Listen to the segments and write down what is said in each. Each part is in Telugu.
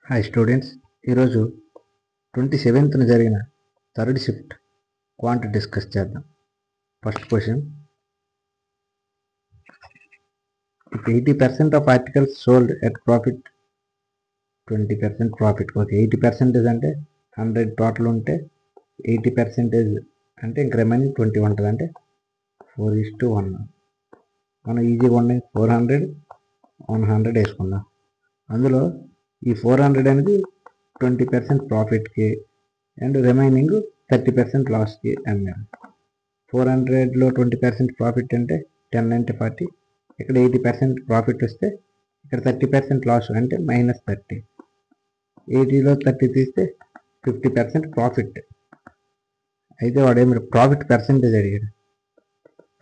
హాయ్ స్టూడెంట్స్, ఈరోజు 27th జరిగిన థర్డ్ షిఫ్ట్ క్వాంట్ డిస్కస్ చేద్దాం. First question, if 80% of articles sold at profit 20% profit. Okay, 80% అంటే 100 టోటల్ ఉంటే 80% అంటే ఇంక రిమైనింగ్ 20 ఉంటుంది, అంటే 4:1. మనం ఈజీగా ఉన్నాయి 400 100 వేసుకుందాం. అందులో ఈ 400 అనేది 20% ప్రాఫిట్కి అండ్ రిమైనింగ్ 30% లాస్కి అమ్మాము. 400లో 20% ప్రాఫిట్ అంటే 10 అంటే 40. ఇక్కడ 80% ప్రాఫిట్ వస్తే ఇక్కడ 30% లాస్ అంటే -30. 80లో 30 తీస్తే 50% ప్రాఫిట్. అయితే వాడు ఏమి ప్రాఫిట్ పర్సెంటేజ్ అడిగాడు.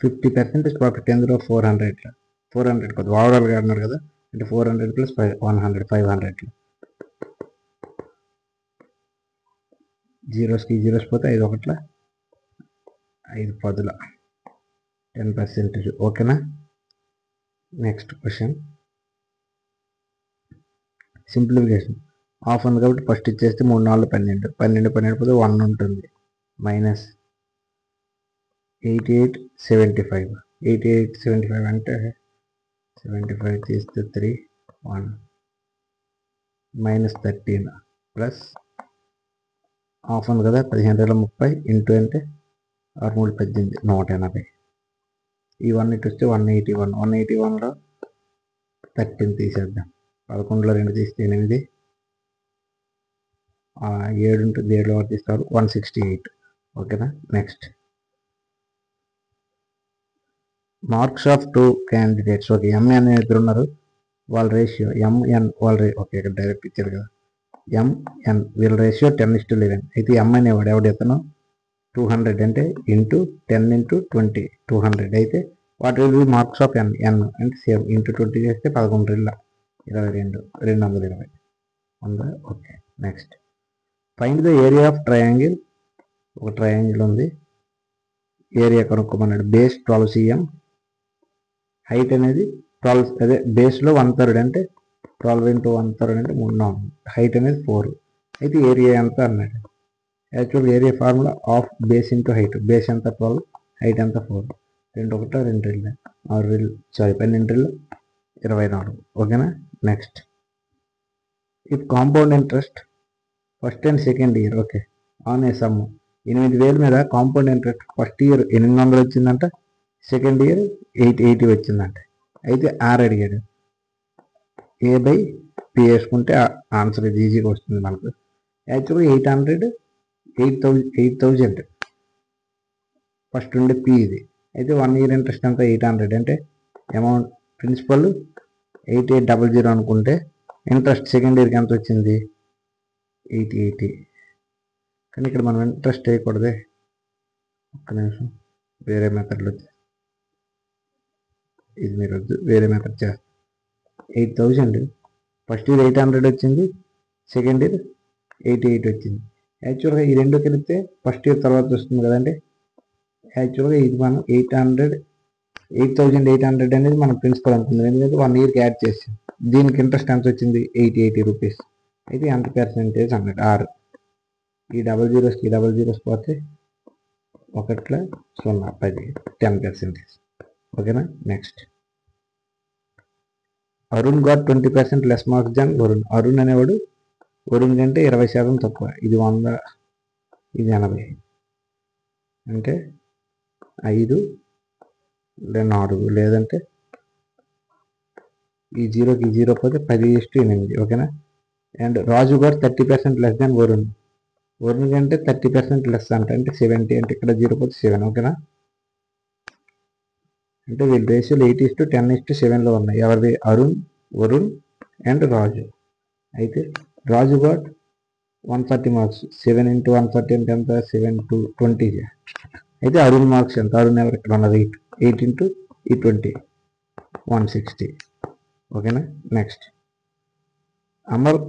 50% ప్రాఫిట్ ఎందులో 400 కదా, ఓవరాల్గా అన్నారు కదా, అంటే 400 + 100 500. జీరోస్కి జీరోస్ పోతే 5 ఒకట్ల 5 10 10%. ఓకేనా. Next question, simplification. హాఫ్ ఉంది కాబట్టి ఫస్ట్ ఇచ్చేస్తే 3 4 12 12 పోతే 1 ఉంటుంది, -8875. 8875 అంటే 75 తీస్తే 3 1 -13 ప్లస్ హాఫ్ ఉంది కదా 1530 ఇంటూ అంటే 6 3 18 180. ఈ 1 ఇటు వస్తే 181. 181లో 13 తీసేద్దాం. 11లో 2 తీస్తే 8, 7 ఉంటుంది, 7లో 1 తీస్తారు 168. ఓకేనా. Next, marks of 2 candidates. Okay, M N ఇద్దరు ఉన్నారు, వాళ్ళ రేషియో ఎంఎన్ ఓకే ఇక్కడ డైరెక్ట్ ఇచ్చారు కదా, ఎంఎన్ వీళ్ళ రేషియో 10:11. అయితే ఎం అనేవాడు ఎవడెతను 200 అంటే ఇంటూ 10 × 20 200. అయితే what will be marks of N అంటే సేమ్ ఇంటూ 20 చేస్తే 11 22 220 ఉందా. Okay. Next, find the area of triangle. ఒక ట్రయాంగిల్ ఉంది, ఏరియా కనుక్కోమన్నాడు. బేస్ 12 cm, హైట్ అనేది 12, అదే బేస్లో 1/3 అంటే 12 × 1/3 అంటే 3 హైట్ అనేది 4. అయితే ఏరియా ఎంత అన్నాడు. Actual area formula of base into height. Base ఎంత 12, హైట్ ఎంత 4. 2 1 2 6 12 24. ఓకేనా. Next, if compound interest first and second year okay on a some 8000 మీద కాంపౌండ్ ఇంట్రెస్ట్ ఫస్ట్ ఇయర్ 800 వచ్చిందంట, సెకండ్ ఇయర్ 880 వచ్చిందంట. అయితే ఆర్ అడిగాడు. A/P వేసుకుంటే ఆన్సర్ ఇది ఈజీగా వస్తుంది మనకు. యాక్చువల్గా 8,000 ఫస్ట్ ఉండే పి ఇది. అయితే 1 ఇయర్ ఇంట్రెస్ట్ అంతా 800 అంటే అమౌంట్ ప్రిన్సిపల్ 8800 అనుకుంటే ఇంట్రెస్ట్ సెకండ్ ఇయర్కి ఎంత వచ్చింది 880. కానీ ఇక్కడ మనం ఇంట్రెస్ట్ వేయకూడదే, ఒక్క నిమిషం, వేరే మెథడ్లో ఇది మీరు వద్దు, వేరే మెథడ్ చేస్తారు. 8000 ఫస్ట్ ఇయర్ 800 వచ్చింది, సెకండ్ ఇయర్ 88 వచ్చింది. యాక్చువల్గా ఈ రెండు కలిపితే ఫస్ట్ ఇయర్ తర్వాత వస్తుంది కదండి. యాక్చువల్గా ఇది మనం 8,800 అనేది మన ప్రిన్సిపల్ అనుకుంది, ఎందుకంటే 1 ఇయర్కి యాడ్ చేసాం. దీనికి ఇంట్రెస్ట్ ఎంత వచ్చింది 80 రూపీస్. అయితే ఎంత పర్సెంటేజ్ అన్నట్టు ఆరు. ఈ 00కి 00 పోతే 1 0 10 10%. ఓకేనా. Next, Arun got 20% less marks దాన్ వరుణ్. అరుణ్ అనేవాడు వరుణ్ కంటే 20% తక్కువ. ఇది 100, ఇది 80 అంటే 5 4, లేదంటే ఈ 0కి 0 పోతే 10:8. ఓకేనా. అండ్ రాజు గారు 30% లెస్ దాన్ వరుణ్. వరుణ్ కంటే 30% లెస్ అంటే 70, అంటే ఇక్కడ 0 పోతే 7. ఓకేనా. అంటే వీళ్ళ రేషియోలు 8:10:7లో ఉన్నాయి. ఎవరిది అరుణ్, వరుణ్ అండ్ రాజు. అయితే రాజు గాట్ 130 మార్క్స్, 7 × 130 అంటే ఎంత 7 × 20. అయితే అరుణ్ మార్క్స్ ఎంత, అరుణ్ ఎవరు ఇక్కడ ఉన్నది 8 × 20 160. ఓకేనా. నెక్స్ట్, అమర్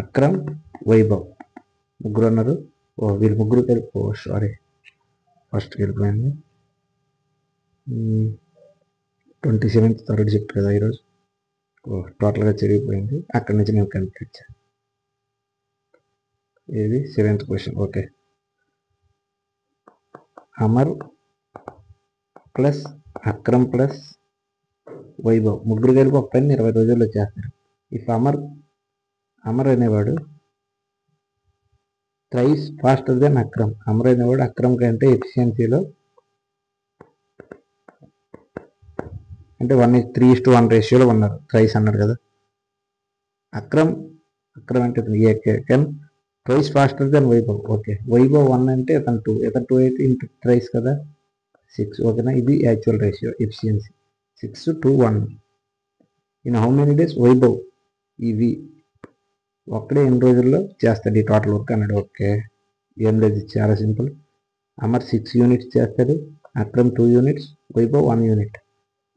అక్రమ్ వైభవ్ ముగ్గురు అన్నారు. వీళ్ళు ముగ్గురు కలిపి సారీ ఫస్ట్కి వెళ్ళిపోయింది. 27th థర్డ్ షిఫ్ట్ కదా ఈరోజు. టోటల్గా చెరిగిపోయింది. అక్కడి నుంచి నేను కనిపించాను. ఇది 7th question. Okay, Amar plus Akram plus Vaibhav ముగ్గురు కలిపి ఒక పని 20 రోజుల్లో చేస్తారు. ఇఫ్ అమర్ అనేవాడు thrice faster than Akram. Amar అనేవాడు అక్రమ్ కంటే ఎఫిషియన్సీలో అంటే 1:3:1 రేషియోలో ఉన్నారు. థ్రైస్ అన్నాడు కదా. అక్రమ్ అంటే can thrice faster than Vaibhav. Okay, Vaibhav 1 అంటే ఇతను 2, ఇతను 2 అయితే ఇంటూ థ్రైస్ కదా 6. ఓకేనా, ఇది actual ratio efficiency 6:1. In how many days Vaibhav ఇవి ఒక్కడే ఎన్ని రోజుల్లో చేస్తాడు ఈ టోటల్ వర్క్ అన్నాడు. ఓకే, ఏం లేదు, చాలా సింపుల్. అమర్ 6 యూనిట్స్ చేస్తాడు, అక్రమ్ 2 యూనిట్స్, వైభవ్ 1 యూనిట్.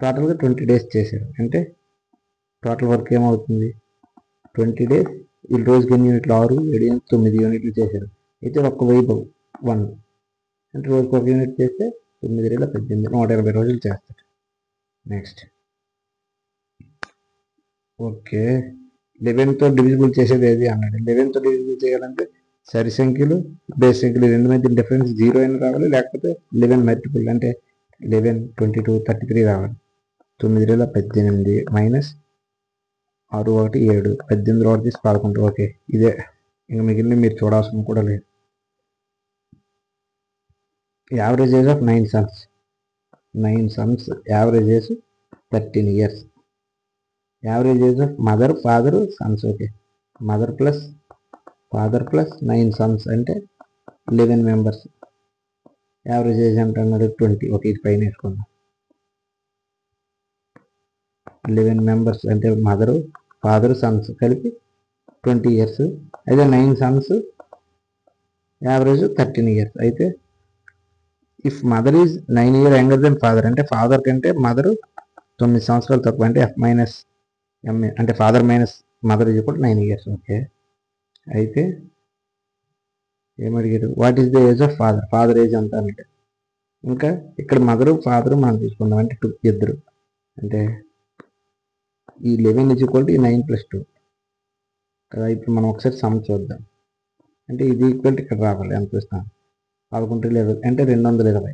టోటల్గా 20 డేస్ చేశాడు. అంటే టోటల్ వర్క్ ఏమవుతుంది, 20 డేస్. ఈ రోజుకి ఎన్ని యూనిట్లు, 6, 7, 9 యూనిట్లు చేశాడు. అయితే ఒక్క వైభవ్ 1 అంటే రోజుకి 1 యూనిట్ చేస్తే 9, 18, 180 రోజులు చేస్తాడు. నెక్స్ట్, ఓకే, 11తో డివిజిబుల్ చేసేది ఏది అన్నాడు. 11తో డివిజిబుల్ చేయాలంటే సరి సంఖ్యలు బేస్ సంఖ్యలు రెండు మధ్య డిఫరెన్స్ 0 అయినా రావాలి, లేకపోతే 11 మల్టిపుల్ అంటే 11, 22, 33 రావాలి. 9, 18 మైనస్ 6, 1, 7, 18 రోడ్ తీసి 11. ఓకే, ఇదే ఇంకా మిగిలిన మీరు చూడాల్సిన కూడా లేదు. Average age of 9 sons average age 13 years. Average age of mother, father, Sons. Okay, mother plus father plus 9 Sons అంటే 11 మెంబర్స్. యావరేజ్ ఏజ్ అంటే అన్నాడు 20. ఓకే, ఇది పైన వేసుకుందాం. 11 మెంబర్స్ అంటే మదరు, ఫాదర్, సన్స్ కలిపి 20 years. అయితే 9 సన్స్ యావరేజ్ 13 years. అయితే if mother is 9 years younger then father అంటే ఫాదర్ కంటే మదరు 9 సంవత్సరాలు తక్కువ అంటే F మైనస్ M అంటే ఫాదర్ మైనస్ మదర్ ఈజ్ కూడా 9 years. ఓకే, అయితే ఏమడిగాడు, what is the age of father age అంతా అంటే ఇంకా ఇక్కడ మదరు ఫాదరు మనం తీసుకుందాం అంటే 2 ఇద్దరు అంటే ఈ 11 ఈజ్ ఈక్వల్ టు 9 + 2 కదా. ఇప్పుడు మనం ఒకసారి సమ్ చూద్దాం. అంటే ఇది ఈక్వల్ టు ఇక్కడ రావాలి. ఎంత ఇస్తాను, 11 అంటే 220.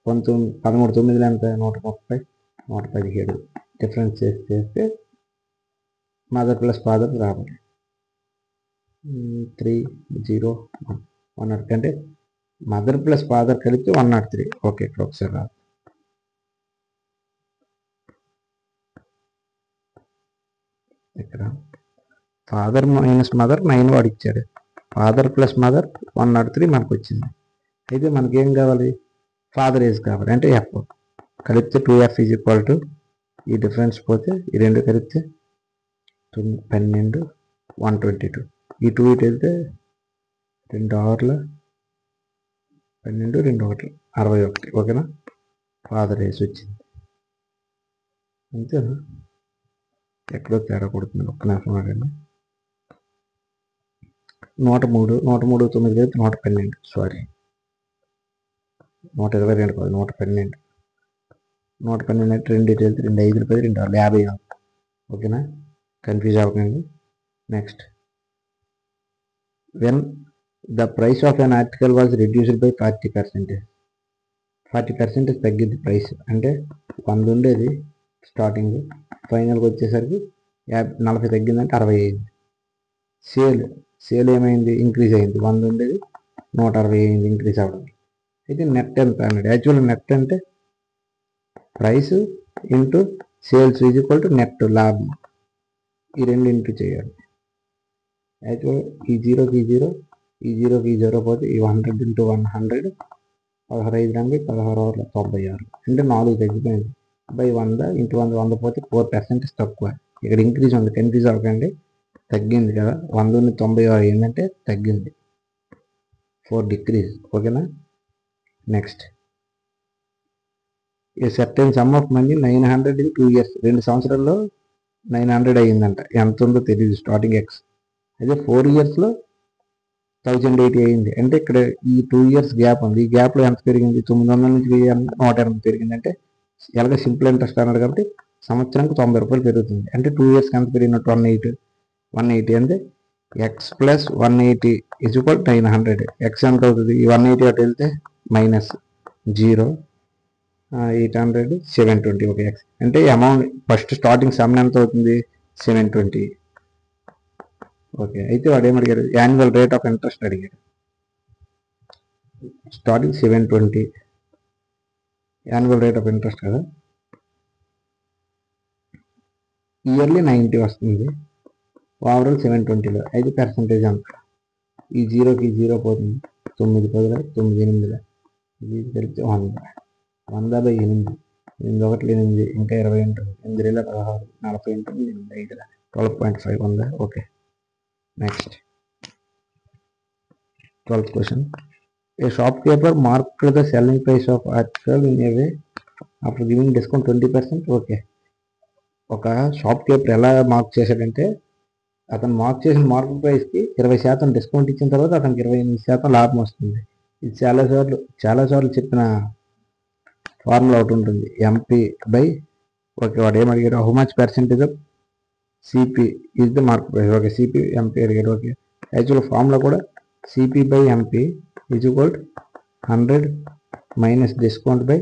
13 9 ఎంత, 130, 117 డిఫరెన్స్ చేస్తే మదర్ ప్లస్ ఫాదర్ రావాలి. 301 అంటే మదర్ ప్లస్ ఫాదర్ కలిపి 103. ఓకే, ఇక్కడ ఒకసారి రాదు. ఇక్కడ ఫాదర్ మైనస్ మదర్ 9 వాడు ఇచ్చాడు. ఫాదర్ ప్లస్ మదర్ 103 మనకు వచ్చింది. అయితే మనకేం కావాలి, ఫాదర్ ఏజ్ కావాలి. అంటే F కలిపితే 2F ఈజ్ ఈక్వల్ టు ఈ డిఫరెన్స్ పోతే ఈ రెండు కలిపితే 12, 122. ఈ 2 ఇటు వెళ్తే 2 6 12, 2 1 61. ఓకేనా, ఫాదర్ ఏజ్ వచ్చింది. అంతేనా, ఎక్కడో తేడా కొడుతుంది. ఒక్క నిమిషం ఆగండి. 103, 9 కలిపి 112. సారీ, 122 కాదు, 112. 112 అంటే 2 ఇటు వెళ్తే 2 5, 10, 2 6, 56. ఓకేనా, కన్ఫ్యూజ్ అవ్వకండి. Next, when the price of an article was reduced by 40%. 40% తగ్గింది ప్రైస్. అంటే 100 ఉండేది స్టార్టింగ్, ఫైనల్కి వచ్చేసరికి 40 తగ్గిందంటే 60 అయింది. సేల్ ఏమైంది, ఇంక్రీజ్ అయింది. 100 ఉండేది 160 అయింది, ఇంక్రీజ్ అవ్వడం. అయితే నెట్ ఎంత అన్నాడు. యాక్చువల్ నెట్ అంటే price into sales is equal to net లాభం. ఈ రెండు ఇంటూ చేయాలి. యాక్చువల్ ఈ 0కి 0, ఈ 0కి 0 పోతే ఈ 100 ఇంటూ 100, 16 5 16 96 అంటే 4 తగ్గిపోయింది. బై 100 ఇంటూ 100 పోతే 4% తక్కువ. ఇక్కడ ఇంక్రీజ్ ఉంది, కన్ఫ్యూజ్ అవ్వకండి. తగ్గింది కదా, 100ని 96 ఏంటంటే తగ్గింది, 4 డిక్రీజ్. ఓకేనా, next, a certain some of money 900 in 2 years. 2 సంవత్సరాల్లో 900 అయ్యిందంట. ఎంత ఉందో తెలియదు స్టార్టింగ్ ఎక్స్. అయితే 4 yearsలో 1080 అయింది. అంటే ఇక్కడ ఈ 2 years గ్యాప్ ఉంది. ఈ గ్యాప్లో ఎంత పెరిగింది, 900 నుంచి 180 పెరిగింది. అంటే ఎలాగ సింపుల్ ఇంట్రెస్ట్ అన్నాడు కాబట్టి సంవత్సరానికి 90 రూపాయలు పెరుగుతుంది. అంటే 2 ఇయర్స్కి ఎంత పెరిగినట్టు 180 అంటే X plus 180 is equal 900. X ఎంత అవుతుంది? ఈ 180 అటు వెళ్తే -0 800 720. ఓకే, ఎక్స్ అంటే అమౌంట్ ఫస్ట్ స్టార్టింగ్ సమ్ ఎంత అవుతుంది? 720. ఓకే, అయితే వాడు ఏమడిగాడు? యాన్యువల్ రేట్ ఆఫ్ ఇంట్రెస్ట్ అడిగాడు. Starting 720 annual rate of interest కదా, ఇయర్లీ 90 వస్తుంది, ఓవరాల్ 720లో అయితే పర్సంటేజ్ అంత. ఈ 0కి 0 పోతుంది, 9 10 9 8 ఇది కలిపితే 100/8 8 1 8 ఇంకా 20 ఉంటుంది, 8 2 16 40 ఉంటుంది, 8 5 12.5 ఉందా? Okay, next 12th question. A shopkeeper mark the selling price of article in a way after giving discount 20%. Okay, ఒక షాప్ కీపర్ ఎలా మార్క్ చేశాడంటే, అతను మార్క్ చేసిన మార్కెట్ ప్రైస్కి 20% డిస్కౌంట్ ఇచ్చిన తర్వాత అతనికి 28% లాభం వస్తుంది. ఇది చాలాసార్లు చెప్పిన ఫార్ములా ఒకటి ఉంటుంది, ఎంపీ బై. ఓకే, వాడు ఏమడిగాడు? How much percentage of CP is the market price. Okay, CP MP అడిగాడు. ఓకే, యాక్చువల్ ఫార్ములా కూడా CP by MP is equal 100 minus discount by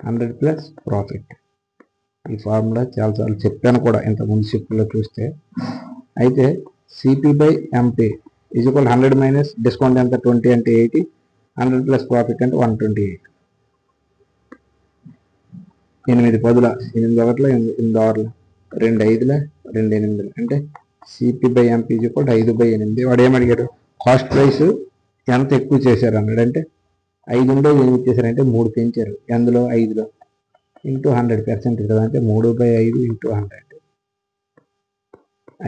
100 plus profit. ఈ ఫార్ములా చాలాసార్లు చెప్పాను కూడా ఇంతకుముందు షిఫ్ట్లో చూస్తే. అయితే CP by MP is equal 100 minus discount ఎంత? 20 అంటే 80, 100 ప్లస్ ప్రాఫిట్ అంటే 128. 8 10 8 1 8 6 2 5 2 8 అంటే CP by MP is equal 5/8. వాడు ఏమడిగాడు? కాస్ట్ ప్రైస్ ఎంత ఎక్కువ చేశారు అన్నాడు. అంటే 5 ఉండేది ఏమి ఇచ్చేసారంటే 3 పెంచారు. అందులో 5లో ఇంటూ 100% కదా, అంటే 3/5 ఇంటూ 100,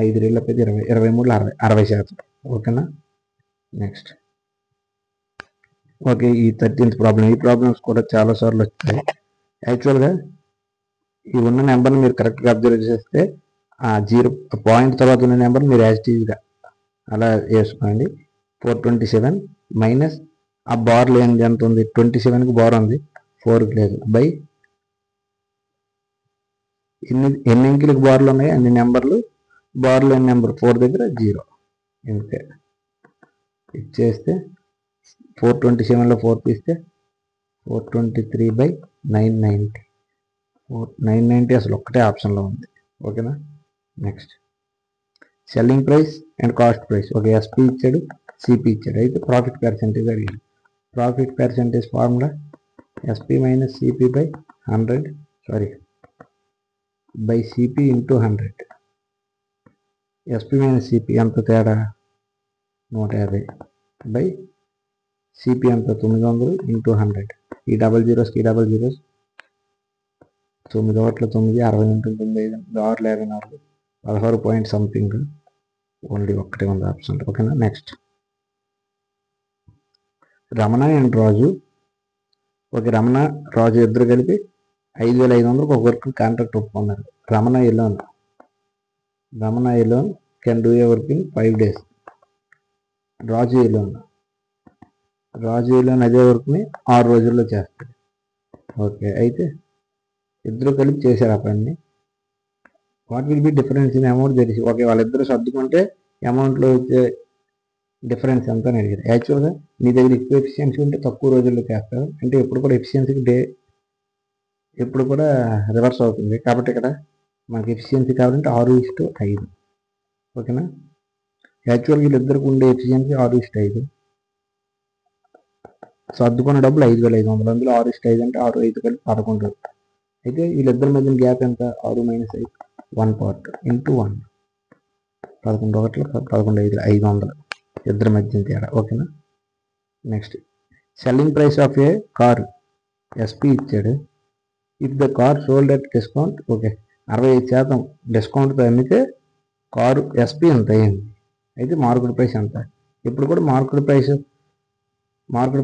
5 2 20 23 60%. ఓకేనా, నెక్స్ట్. ఓకే, ఈ 13th ప్రాబ్లం. ఈ ప్రాబ్లమ్స్ కూడా చాలాసార్లు వచ్చాయి. యాక్చువల్గా ఈ ఉన్న నెంబర్ని మీరు కరెక్ట్గా అబ్జర్వ్ చేస్తే ఆ 0 పాయింట్ తర్వాత ఉన్న నెంబర్ మీరు యాజిటీవ్గా అలా వేసుకోండి. 427 మైనస్ ఆ బార్లు ఏంటి ఎంత ఉంది? 27కి బార్ ఉంది, 4కి లేదు, బై ఎన్ని అంకెలకు బార్లు ఉన్నాయి అన్ని నెంబర్లు, బార్లు ఎన్ని నెంబర్ 4 దగ్గర 0 ఇంతే. ఇచ్చేస్తే 427లో 4 తీస్తే 423/990. 990 అసలు ఒక్కటే ఆప్షన్లో ఉంది. ఓకేనా, next. Selling price and cost price. Okay, SP ఇచ్చాడు, సిపి ఇచ్చాడు. అయితే ప్రాఫిట్ పర్సెంటేజ్ అడిగాడు. Profit percentage formula SP minus CP by 100 by CP into 100. SP minus CP ఎంత తేడా? 150 బై సిపి ఎంత? 900 ఇంటూ 100. ఈ డబల్ జీరోస్కి ఈ డబల్ జీరోస్ 9 1 9 60 ఉంటుంది, 9 6 54 16 పాయింట్ సంథింగ్. ఓన్లీ ఒక్కటే ఉంది ఆప్షన్. ఓకేనా, next. Ramana and Raju. Okay, Ramana Raju ఇద్దరు కలిపి 5500కు ఒక వర్క్ కాంట్రాక్ట్ ఒప్పుకున్నారు. Ramana alone can do a work in 5 days. Raju alone అదే వర్క్ని 6 రోజుల్లో చేస్తాడు. ఓకే, అయితే ఇద్దరు కలిపి చేశారు ఆ పని. What will B difference in amount తెలిసి. ఓకే, వాళ్ళిద్దరు సర్దుకుంటే అమౌంట్లో వచ్చే డిఫరెన్స్ ఎంత అని అడిగారు. యాక్చువల్గా నీ దగ్గర ఎక్కువ ఎఫిషియన్సీ ఉంటే తక్కువ రోజుల్లో చేస్తారు. అంటే ఎప్పుడు కూడా ఎఫిషియన్సీకి ఎప్పుడు కూడా రివర్స్ అవుతుంది. కాబట్టి ఇక్కడ మనకి ఎఫిషియన్సీ కావాలంటే 6:5. ఓకేనా, యాక్చువల్గా వీళ్ళిద్దరికి ఉండే ఎఫిషియన్సీ 6:5. సర్దుకున్న డబ్బులు 5500. అందులో 6:5 అంటే 6 5 కలిపి 11. అయితే వీళ్ళిద్దరి మధ్యన గ్యాప్ ఎంత? 6 - 5 1 part ఇంటూ 1 11 1 11 5 500 ఇద్దరి మధ్యన తేడా. ఓకేనా, next. Selling price of a car SP ఇచ్చాడు. If the car sold at discount. Okay, 65% డిస్కౌంట్తో అమ్మితే కారు ఎస్పీ ఎంత అయింది. అయితే మార్కెట్ ప్రైస్ ఎంత? ఇప్పుడు కూడా మార్కెట్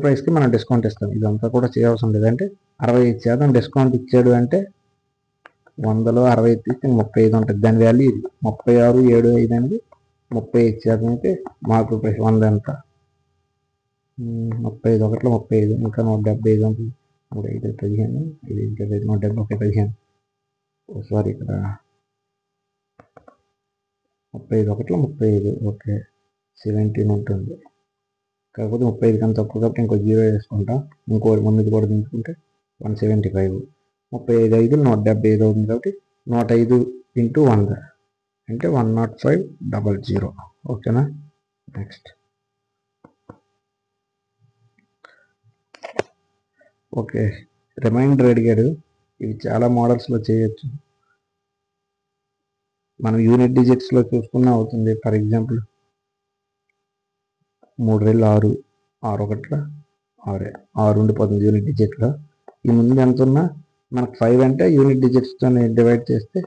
ప్రైస్కి మనం డిస్కౌంట్ ఇస్తాం. ఇదంతా కూడా చేయవలసిన లేదంటే 65% డిస్కౌంట్ ఇచ్చాడు అంటే 100లో 65 తీస్తే 35 ఉంటుంది. దాని వాల్యూ ఇది 36,75 అనేది 35% అయితే మార్కెట్ ప్రైస్ 100 ఎంత? 35 1లో 35 ఇంకా 175 ఉంటుంది. 3 5 15 5 170 15. సారీ ఇక్కడ 35 ఒకటిలో 35 ఓకే 17 ఉంటుంది. కాకపోతే 35 కన్నా తక్కువ కాబట్టి ఇంకో 0 వేసుకుంటా. ఇంకో ముందుకు కూడా దించుకుంటే 175. 35 5 175 అవుతుంది కాబట్టి 105 ఇంటూ 100 అంటే 10500. ఓకేనా. నెక్స్ట్ ఓకే రిమైండర్ అడిగాడు. ఇవి చాలా మోడల్స్లో చేయొచ్చు. మనం యూనిట్ డిజిట్స్లో చూసుకున్నా అవుతుంది. ఫర్ ఎగ్జాంపుల్ 3 2 6 6 1 6 6 ఉండిపోతుంది యూనిట్ డిజిట్లో. ఈ ముందు ఎంత ఉన్నా మనకు 5 అంటే యూనిట్ డిజిట్స్తో డివైడ్ చేస్తే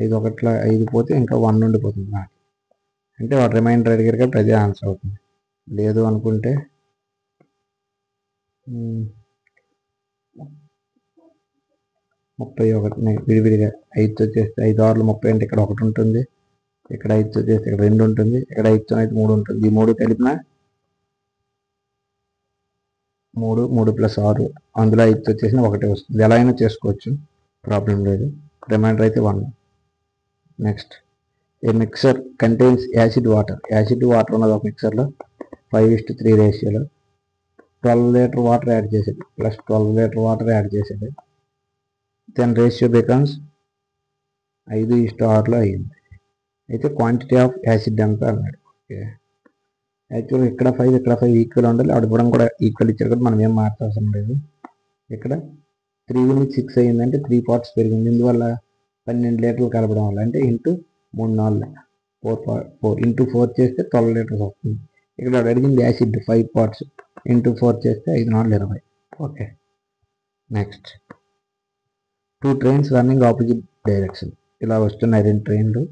5 1 5 పోతే ఇంకా 1 ఉండిపోతుంది నాకు. అంటే వాడు రిమైండర్ అడిగారు కాబట్టి అదే ఆన్సర్ అవుతుంది. లేదు అనుకుంటే 31 విడివిడిగా 5తో చేస్తే 5 6 30 అంటే ఇక్కడ 1 ఉంటుంది. ఇక్కడ 5తో చేస్తే ఇక్కడ 2 ఉంటుంది. ఇక్కడ 5తో అయితే 3 ఉంటుంది. ఈ 3 కలిపిన 3 3 + 6 అందులో 5తో చేసిన 1 వస్తుంది. ఎలా అయినా చేసుకోవచ్చు, ప్రాబ్లం లేదు. రిమైండర్ అయితే 1. Next a mixer contains acid water. Acid water ఉన్నది ఒక మిక్సర్లో 5:3 రేషియోలో 12 లీటర్ వాటర్ యాడ్ చేసేది ప్లస్ 12 లీటర్ వాటర్ యాడ్ చేసేది. దెన్ రేషియో బికమ్స్ 5:6లో అయ్యింది. అయితే క్వాంటిటీ ఆఫ్ యాసిడ్ ఎంత అన్నాడు. ఓకే యాక్చువల్గా ఇక్కడ 5 ఇక్కడ 5 ఈక్వల్ ఉండాలి. ఆవిడ ఇవ్వడం కూడా ఈక్వల్ ఇచ్చారు కాబట్టి మనం ఏం మార్చాల్సిన లేదు. ఇక్కడ 3 నుంచి 6 అయ్యిందంటే 3 పార్ట్స్ పెరిగింది. ఇందువల్ల 12 లీటర్లు కలపడం వల్ల అంటే ఇంటూ 3 4 4 ఇంటూ 4 చేస్తే 12 లీటర్స్ వస్తుంది. ఇక్కడ అడిగింది యాసిడ్ 5 పార్ట్స్ ఇంటూ 4 చేస్తే 5 4 20. Okay next 2 trains running opposite direction. ఇలా వస్తున్నాయి 2 ట్రైన్లు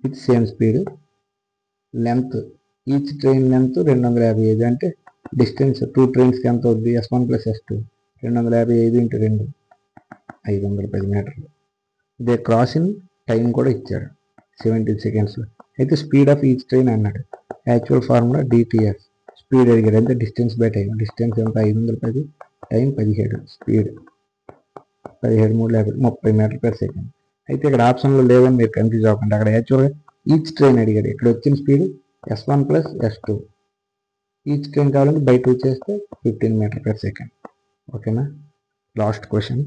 with same speed. Length each train length 255 అంటే డిస్టెన్స్ 2 ట్రైన్స్కి ఎంత అవుద్ది S1 + S2 255 ఇంటూ 2 510 మీటర్లు. దే క్రాస్ ఇన్ టైం కూడా ఇచ్చాడు 17 సెకండ్స్లో. అయితే స్పీడ్ ఆఫ్ ఈచ్ ట్రైన్ అన్నాడు. Actual formula DTS. స్పీడ్ అడిగాడు అంటే డిస్టెన్స్ బై టైం. డిస్టెన్స్ ఎంత 510 time 17 speed 17 3 30 meter per second. అయితే ఇక్కడ ఆప్షన్లో లేవని మీరు కన్ఫ్యూజ్ అవ్వకండి. అక్కడ యాక్చువల్గా ఈచ్ ట్రైన్ అడిగాడు. ఇక్కడ వచ్చిన speed S1 + S2. Each train కావాలంటే బై 2 చేస్తే 15 మీటర్ పర్ సెకండ్. ఓకేనా. Last question.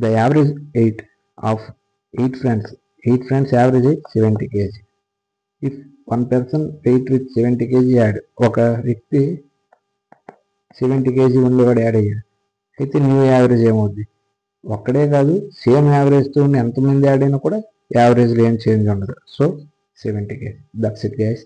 The average weight of 8 friends average weight 70 kg. If 1 person weight with 70 kg add. ఒక వ్యక్తి 70 kg ఉండేవాడు యాడ్ అయ్యాడు. అయితే న్యూ యావరేజ్ ఏమవుద్ది. ఒక్కడే కాదు సేమ్ యావరేజ్తో ఉన్న ఎంతమంది యాడ్ అయినా కూడా యావరేజ్లో ఏం చేంజ్ ఉండదు. So 70 kg. That's it guys.